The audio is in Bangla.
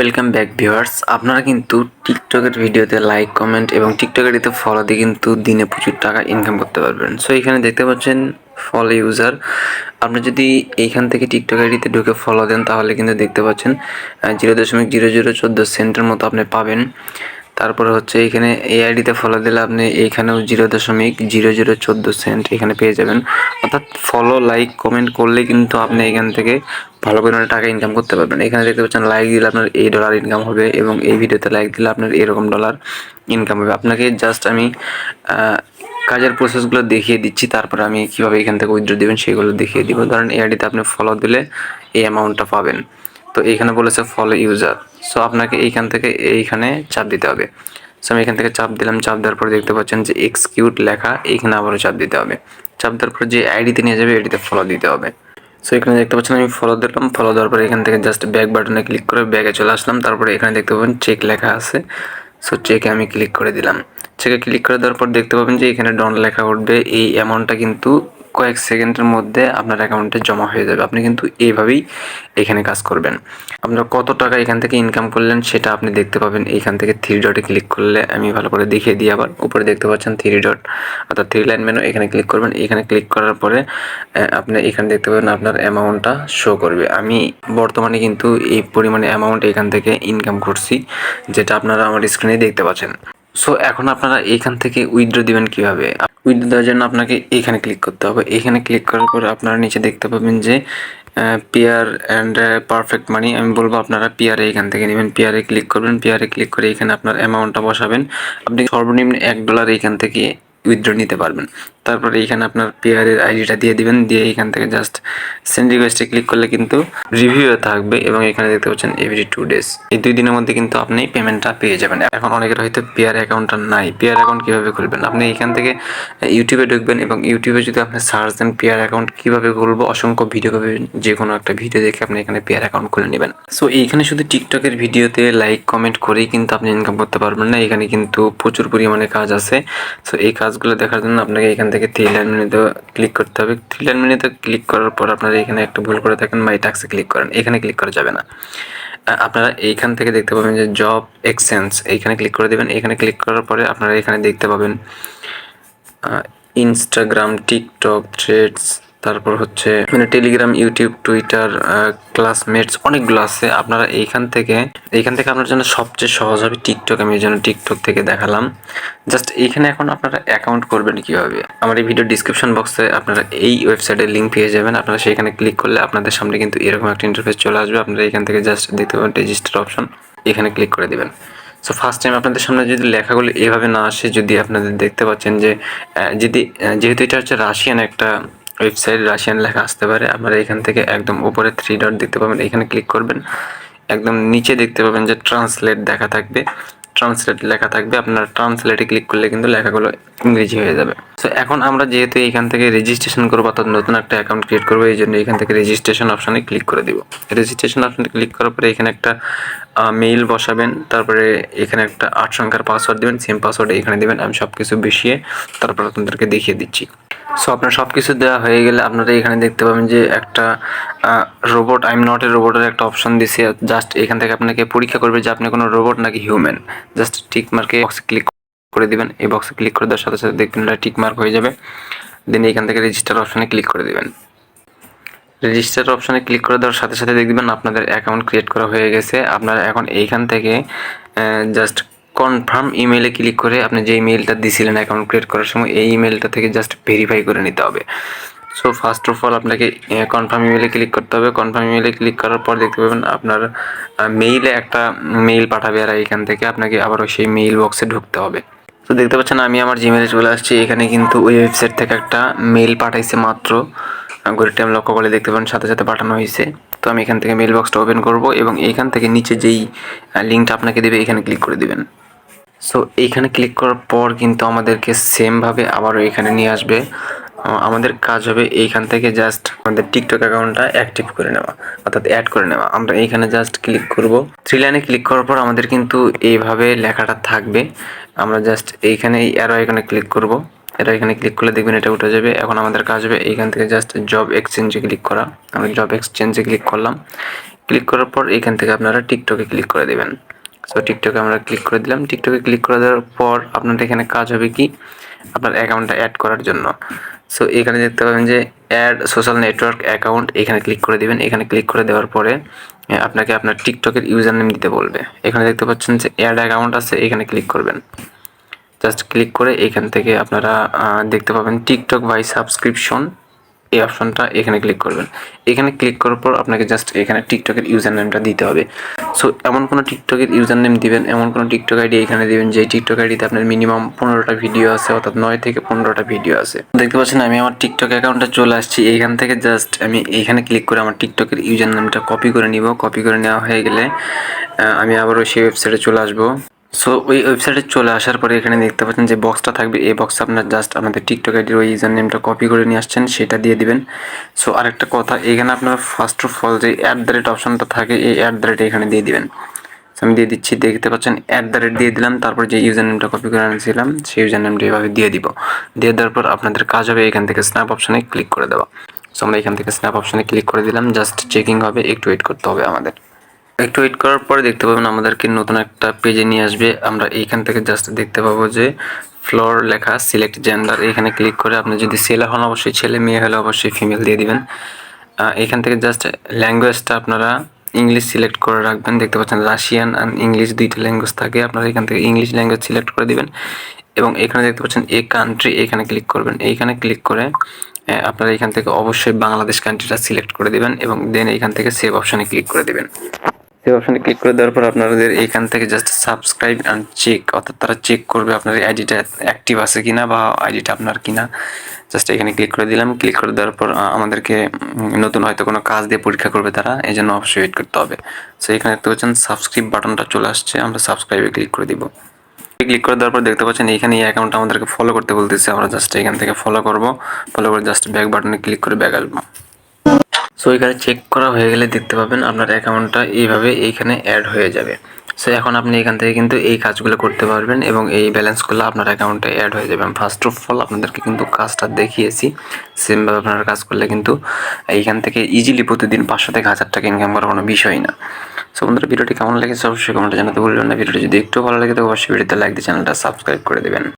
Welcome back viewers. আপনারা কিন্তু টিকটকের ভিডিওতে লাইক কমেন্ট এবং টিকটক আইডিতে ফলো দিয়ে কিন্তু দিনে প্রচুর টাকা ইনকাম করতে পারবেন। সো এখানে দেখতে পাচ্ছেন ফলো ইউজার। আপনি যদি এইখান থেকে টিকটক আইডিতে ঢুকে ফলো দেন তাহলে কিন্তু দেখতে পাচ্ছেন 0.0014 মতো আপনি পাবেন। তারপরে হচ্ছে এখানে এই আইডিতে ফলো দিলে আপনি এইখানেও 0.0014 এখানে পেয়ে যাবেন। অর্থাৎ ফলো লাইক কমেন্ট করলে কিন্তু আপনি এখান থেকে ভালো পরিমাণে টাকা ইনকাম করতে পারবেন। এখানে দেখতে পাচ্ছেন লাইক দিলে আপনার এই ডলার ইনকাম হবে এবং এই ভিডিওতে লাইক দিলে আপনার এরকম ডলার ইনকাম হবে। আপনাকে জাস্ট আমি কাজের প্রসেসগুলো দেখিয়ে দিচ্ছি, তারপরে আমি কীভাবে এখান থেকে উইথড্র দেবেন সেগুলো দেখিয়ে দিব। ধরেন এই আইডিতে আপনি ফলো দিলে এই অ্যামাউন্টটা পাবেন। তো এইখানে বলেছে ফলো ইউজার। সো আপনাকে এইখান থেকে এইখানে চাপ দিতে হবে। সো আমি এখান থেকে চাপ দিলাম। চাপ দেওয়ার পরে দেখতে পাচ্ছেন যে এক্সিকিউট লেখা, এইখানে আবারও চাপ দিতে হবে। চাপ দেওয়ার পরে যে আইডিতে নিয়ে যাবে আইডিতে ফলো দিতে হবে। সো এখানে দেখতে পাচ্ছেন আমি ফলো দিলাম। ফলো দেওয়ার পরে এখান থেকে জাস্ট ব্যাক বাটনে ক্লিক করে ব্যাগে চলে আসলাম। তারপরে এখানে দেখতে পাবেন চেক লেখা আছে। সো চেকে আমি ক্লিক করে দিলাম। চেকে ক্লিক করে দেওয়ার পর দেখতে পাবেন যে এখানে ডন লেখা উঠবে। এই অ্যামাউন্টটা কিন্তু কয়েক সেকেন্ডের মধ্যে আপনার অ্যাকাউন্টে জমা হয়ে যাবে। আপনি কিন্তু এইভাবেই এখানে কাজ করবেন। আপনার কত টাকা এখান থেকে ইনকাম করলেন সেটা আপনি দেখতে পাবেন এইখান থেকে থ্রি ডটে ক্লিক করলে। আমি ভালো করে দেখিয়ে দিই। আবার উপরে দেখতে পাচ্ছেন থ্রি ডট অর্থাৎ থ্রি লাইন মেনু, এখানে ক্লিক করবেন। এখানে ক্লিক করার পরে আপনি এখানে দেখতে পাবেন আপনার অ্যামাউন্টটা শো করবে। আমি বর্তমানে কিন্তু এই পরিমাণে অ্যামাউন্ট এখান থেকে ইনকাম করছি, যেটা আপনারা আমার স্ক্রিনে দেখতে পাচ্ছেন। সো এখন আপনারা এইখান থেকে উইথড্র দিবেন কিভাবে? উইথড্র দেওয়ার জন্য আপনাকে এইখানে ক্লিক করতে হবে। এইখানে ক্লিক করার পরে আপনারা নিচে দেখতে পাবেন যে পেয়ার অ্যান্ড পারফেক্ট মানি। আমি বলবো আপনারা পেয়ারে এখান থেকে নেবেন। পেয়ারে ক্লিক করবেন। পেয়ারে ক্লিক করে এখানে আপনার অ্যামাউন্টটা বসাবেন। আপনি সর্বনিম্ন $1 এখান থেকে উইথড্র নিতে পারবেন। তারপরে এইখানে আপনার পেয়ারের আইডিটা দিয়ে দিবেন। দিয়ে এখান থেকে জাস্ট সেন্ড রিকোয়েস্টে ক্লিক করলে কিন্তু রিভিউ থাকবে এবং এখানে দেখতে পাচ্ছেন এভরি 2 ডেজ। এই 2 দিনের মধ্যে কিন্তু আপনি পেমেন্টটা পেয়ে যাবেন। এখন অনেকের হয়তো পেয়ার অ্যাকাউন্টটা নাই। পেয়ার অ্যাকাউন্ট কীভাবে খুলবেন? আপনি এখান থেকে ইউটিউবে ঢুকবেন এবং ইউটিউবে যদি আপনি সার্চ দেন পেয়ার অ্যাকাউন্ট কীভাবে খুলবো, অসংখ্য ভিডিও পাবেন। যে কোনো একটা ভিডিও দেখে আপনি এখানে পেয়ার অ্যাকাউন্ট খুলে নেবেন। সো এইখানে শুধু টিকটকের ভিডিওতে লাইক কমেন্ট করেই কিন্তু আপনি ইনকাম করতে পারবেন না। এখানে কিন্তু প্রচুর পরিমাণে কাজ আছে। সো এই কাজগুলো দেখার জন্য আপনাকে এখান থেকে থ্রি লাইন মেনুতে ক্লিক করতে হবে। থ্রি লাইন মেনুতে ক্লিক করার পর আপনারা এখানে একটা ভুল করে থাকেন, মাই টাস্কে ক্লিক করেন। এখানে ক্লিক করা যাবে না। আপনারা এইখান থেকে দেখতে পাবেন যে জব এক্সচেঞ্জ, এইখানে ক্লিক করে দেবেন। এখানে ক্লিক করার পরে আপনারা এখানে দেখতে পাবেন ইনস্টাগ্রাম, টিকটক, থ্রেডস, তারপর হচ্ছে মানে টেলিগ্রাম, ইউটিউব, টুইটার, ক্লাসমেটস, অনেকগুলো আছে। আপনারা এইখান থেকে আপনার জন্য সবচেয়ে সহজ হবে টিকটক। আমি এই জন্য টিকটক থেকে দেখালাম। জাস্ট এইখানে এখন আপনারা অ্যাকাউন্ট করবেন কীভাবে? আমার এই ভিডিও ডিসক্রিপশন বক্সে আপনারা এই ওয়েবসাইটের লিঙ্ক পেয়ে যাবেন। আপনারা সেখানে ক্লিক করলে আপনাদের সামনে কিন্তু এরকম একটা ইন্টারফেস চলে আসবে। আপনারা এখান থেকে জাস্ট দেখতে পাবেন রেজিস্টার অপশন, এখানে ক্লিক করে দেবেন। সো ফার্স্ট টাইম আপনাদের সামনে যদি লেখাগুলো এভাবে না আসে, যদি আপনাদের দেখতে পাচ্ছেন যে যেহেতু এটা হচ্ছে রাশিয়ান একটা ওয়েবসাইট, রাশিয়ান লেখা আসতে পারে। আপনারা এখান থেকে একদম উপরে থ্রি ডট দেখতে পাবেন, এখানে ক্লিক করবেন। একদম নিচে দেখতে পাবেন যে ট্রান্সলেট দেখা থাকবে, ট্রান্সলেট লেখা থাকবে। আপনারা ট্রান্সলেটে ক্লিক করলে কিন্তু লেখাগুলো ইংরেজি হয়ে যাবে। সো এখন আমরা যেহেতু এখান থেকে রেজিস্ট্রেশন করবো অর্থাৎ নতুন একটা অ্যাকাউন্ট ক্রিয়েট করবো, এই জন্য এখান থেকে রেজিস্ট্রেশন অপশানে ক্লিক করে দিব। রেজিস্ট্রেশন অপশানে ক্লিক করার পরে এখানে একটা মেইল বসাবেন। তারপরে এখানে একটা 8 সংখ্যার পাসওয়ার্ড দেবেন। সেম পাসওয়ার্ড এখানে দেবেন। আমি সব কিছু বসিয়ে তারপর আপনাদেরকে দেখিয়ে দিচ্ছি। সো আপনার সব কিছু দেওয়া হয়ে গেলে আপনারা এখানে দেখতে পাবেন যে একটা robot, I am not a রোবটের একটা অপশন দিছে। জাস্ট এখান থেকে আপনাকে পরীক্ষা করবে যে আপনি কোনো রোবট নাকি হিউম্যান। জাস্ট টিক মার্কে বক্সে ক্লিক করে দিবেন। এই বক্সে ক্লিক করে দেওয়ার সাথে সাথে দেখবেন এটা টিক মার্ক হয়ে যাবে। দেন এখান থেকে রেজিস্টার অপশানে ক্লিক করে দিবেন। রেজিস্টার অপশানে ক্লিক করে দেওয়ার সাথে সাথে দেখবেন আপনাদের অ্যাকাউন্ট ক্রিয়েট করা হয়ে গেছে। আপনারা এখন এইখান থেকে জাস্ট কনফার্ম ইমেইলে ক্লিক করে আপনি যে ইমেইলটা দিয়েছিলেন অ্যাকাউন্ট ক্রিয়েট করার সময়, এই ইমেইলটা থেকে জাস্ট ভেরিফাই করে নিতে হবে। সো ফার্স্ট অফ অল আপনাকে কনফার্ম ইমেইলে ক্লিক করতে হবে। কনফার্ম ইমেইলে ক্লিক করার পর দেখতে পাবেন আপনার মেইলে একটা মেইল পাঠাবে, আর এইখান থেকে আপনাকে আবারও সেই মেইল বক্সে ঢুকতে হবে। তো দেখতে পাচ্ছেন আমি আমার জিমেইলে চলে আসছি। এখানে কিন্তু ওই ওয়েবসাইট থেকে একটা মেইল পাঠাইছে মাত্র, ঘড়ির টাইম লক্ষ্য করে দেখতে পাবেন সাথে সাথে পাঠানো হয়েছে। তো আমি এখান থেকে মেইল বক্সটা ওপেন করব এবং এইখান থেকে নিচে যেই লিঙ্কটা আপনাকে দেবে এখানে ক্লিক করে দেবেন। সো এইখানে ক্লিক করার পর কিন্তু আমাদেরকে সেমভাবে আবারও এখানে নিয়ে আসবে। আমাদের কাজ হবে এইখান থেকে জাস্ট আমাদের টিকটক অ্যাকাউন্টটা অ্যাক্টিভ করে নেওয়া অর্থাৎ অ্যাড করে নেওয়া। আমরা এইখানে জাস্ট ক্লিক করব। থ্রি লাইনে ক্লিক করার পর আমাদের কিন্তু এইভাবে লেখাটা থাকবে। আমরা জাস্ট এইখানে এই অ্যারো আইকনে ক্লিক করব। এখানে ক্লিক করলে দেখবেন এটা উঠে যাবে। এখন আমাদের কাজ হবে এইখান থেকে জাস্ট জব এক্সচেঞ্জে ক্লিক করা। আমরা জব এক্সচেঞ্জে ক্লিক করলাম। ক্লিক করার পর এখান থেকে আপনারা টিকটকে ক্লিক করে দেবেন। সো টিকটকে আমরা ক্লিক করে দিলাম। টিকটকে ক্লিক করে দেওয়ার পর আপনাদের এখানে কাজ হবে কি, আপনার অ্যাকাউন্টটা অ্যাড করার জন্য। সো এখানে দেখতে পাবেন যে অ্যাড সোশ্যাল নেটওয়ার্ক অ্যাকাউন্ট, এখানে ক্লিক করে দিবেন। এখানে ক্লিক করে দেওয়ার পরে আপনাকে আপনার টিকটকের ইউজার নেম দিতে বলবে। এখানে দেখতে পাচ্ছেন যে অ্যাড অ্যাকাউন্ট আছে, এখানে ক্লিক করবেন। জাস্ট ক্লিক করে এখান থেকে আপনারা দেখতে পাবেন টিকটক বাই সাবস্ক্রিপশন, এই অপশনটা এখানে ক্লিক করবেন। এখানে ক্লিক করার পর আপনাকে জাস্ট এখানে টিকটকের ইউজার নেমটা দিতে হবে। সো এমন কোনো টিকটকের ইউজার নেম দিবেন, এমন কোনো টিকটক আইডি এখানে দিবেন যে টিকটক আইডিতে আপনার মিনিমাম 15টা ভিডিও আছে, অর্থাৎ 9 থেকে 15টা ভিডিও আছে। দেখতে পাচ্ছেন আমি আমার টিকটক অ্যাকাউন্টে চলে আসছি। এইখান থেকে জাস্ট আমি এইখানে ক্লিক করে আমার টিকটকের ইউজার নেমটা কপি করে নিব। কপি করে নেওয়া হয়ে গেলে আমি আবারও সেই ওয়েবসাইটে চলে আসবো। সো ওই ওয়েবসাইটে চলে আসার পরে এখানে দেখতে পাচ্ছেন যে বক্সটা থাকবে, এই বক্সে আপনার জাস্ট আমাদের টিকটক আইডির ওই ইউজার নেমটা কপি করে নিয়ে আসছেন, সেটা দিয়ে দিবেন। সো আরেকটা কথা, এখানে আপনার ফার্স্ট অফ অল যে @ অপশনটা থাকে, এই @ এখানে দিয়ে দিবেন। আমি দিয়ে দিচ্ছি, দেখতে পাচ্ছেন @ দিয়ে দিলাম। তারপর যে ইউজার নেমটা কপি করে আনছিলাম সেই ইউজার নেমটা এভাবে দিয়ে দিব। দিয়ে দেওয়ার পর আপনাদের কাজ হবে এখান থেকে স্ন্যাপ অপশনে ক্লিক করে দেওয়া। সো আমরা এখান থেকে স্ন্যাপ অপশনে ক্লিক করে দিলাম। জাস্ট চেকিং হবে, একটু ওয়েট করতে হবে আমাদের। একটু ওয়েট করার পরে দেখতে পাবেন আমাদেরকে নতুন একটা পেজে নিয়ে আসবে। আমরা এইখান থেকে জাস্ট দেখতে পাবো যে ফ্লোর লেখা, সিলেক্ট জেন্ডার, এখানে ক্লিক করে আপনি যদি ছেলে হন অবশ্যই ছেলে, মেয়ে হলে অবশ্যই ফিমেল দিয়ে দিবেন। এখান থেকে জাস্ট ল্যাঙ্গুয়েজটা আপনারা ইংলিশ সিলেক্ট করে রাখবেন। দেখতে পাচ্ছেন রাশিয়ান অ্যান্ড ইংলিশ দুইটা ল্যাঙ্গুয়েজ থাকে, আপনারা এখান থেকে ইংলিশ ল্যাঙ্গুয়েজ সিলেক্ট করে দিবেন। এবং এখানে দেখতে পাচ্ছেন এ কান্ট্রি, এখানে ক্লিক করবেন। এইখানে ক্লিক করে আপনারা এখান থেকে অবশ্যই বাংলাদেশ কান্ট্রিটা সিলেক্ট করে দিবেন এবং দেন এখান থেকে সেভ অপশনে ক্লিক করে দিবেন। সেভ অপশনে ক্লিক করে দেওয়ার পর আপনাদের এইখান থেকে জাস্ট সাবস্ক্রাইব অ্যান্ড চেক, অর্থাৎ তারা চেক করবে আপনার আইডিটা অ্যাক্টিভ আছে কিনা বা আইডিটা আপনার কিনা। জাস্ট এখানে ক্লিক করে দিলাম। ক্লিক করে দেওয়ার পর আমাদেরকে নতুন হয়তো কোনো কাজ দিয়ে পরীক্ষা করবে তারা, এই জন্য অবশ্যই ওয়েট করতে হবে। সো এখানে দেখতে পাচ্ছেন সাবস্ক্রাইব বাটনটা চলে আসছে, আমরা সাবস্ক্রাইবে ক্লিক করে দিব। ক্লিক করে দেওয়ার পর দেখতে পাচ্ছেন এইখানে এই অ্যাকাউন্টটা আমাদেরকে ফলো করতে বলতেছে, আমরা জাস্ট এখান থেকে ফলো করব। ফলো করে জাস্ট ব্যাক বাটনে ক্লিক করে ব্যাক আসবো। সো এখানে চেক করা হয়ে গেলে দেখতে পাবেন আপনার অ্যাকাউন্টটা এইভাবে এইখানে অ্যাড হয়ে যাবে। সো এখন আপনি এখান থেকে কিন্তু এই কাজগুলো করতে পারবেন এবং এই ব্যালেন্সগুলো আপনার অ্যাকাউন্টে অ্যাড হয়ে যাবে। ফার্স্ট অফ অল আপনাদেরকে কিন্তু কাজটা দেখিয়েছি, সেমভাবে আপনারা কাজ করলে কিন্তু এইখান থেকে ইজিলি প্রতিদিন 500 থেকে 1000 টাকা ইনকাম করার কোনো বিষয় না। সো বন্ধুরা, ভিডিওটি কেমন লেগেছে অবশ্যই কমেন্টে জানাতে ভুলবেন না। ভিডিওটি যদি একটু ভালো লাগে তো অবশ্যই ভিডিওতে লাইক দিয়ে চ্যানেলটা সাবস্ক্রাইব করে দেবেন।